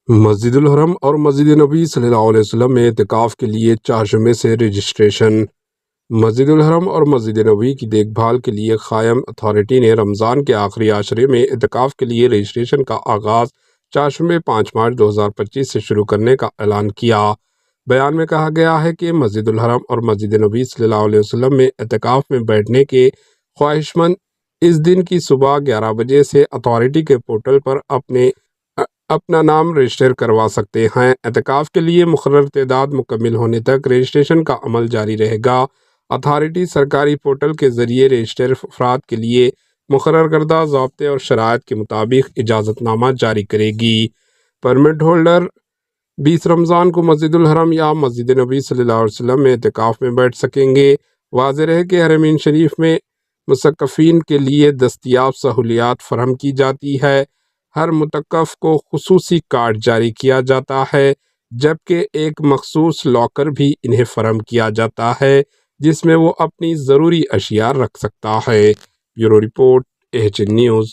مسجد الحرم اور مسجد نبی صلی اللہ علیہ وسلم میں اعتکاف کے لیے 4 جمعے سے رجسٹریشن۔ مسجد الحرم اور مسجد نبوی کی دیکھ بھال کے لیے قائم اتھارٹی نے رمضان کے آخری عشرے میں اعتکاف کے لیے رجسٹریشن کا آغاز 4 جمعے 5 مارچ 2025 سے شروع کرنے کا اعلان کیا۔ بیان میں کہا گیا ہے کہ مسجد الحرم اور مسجد نبی صلی اللہ علیہ وسلم میں اعتکاف میں بیٹھنے کے خواہش مند اس دن کی صبح 11 بجے سے اتھارٹی کے پورٹل پر اپنا نام رجسٹر کروا سکتے ہیں۔ اعتکاف کے لیے مقررہ تعداد مکمل ہونے تک رجسٹریشن کا عمل جاری رہے گا۔ اتھارٹی سرکاری پورٹل کے ذریعے رجسٹر افراد کے لیے مقرر کردہ ضابطے اور شرائط کے مطابق اجازت نامہ جاری کرے گی۔ پرمٹ ہولڈر 20 رمضان کو مسجد الحرم یا مسجد نبی صلی اللہ علیہ وسلم میں اعتکاف میں بیٹھ سکیں گے۔ واضح رہے کہ حرمین شریف میں متکفین کے لیے دستیاب سہولیات فراہم کی جاتی ہے۔ ہر متکف کو خصوصی کارڈ جاری کیا جاتا ہے، جبکہ ایک مخصوص لاکر بھی انہیں فراہم کیا جاتا ہے جس میں وہ اپنی ضروری اشیاء رکھ سکتا ہے۔ Bureau report, AHN news.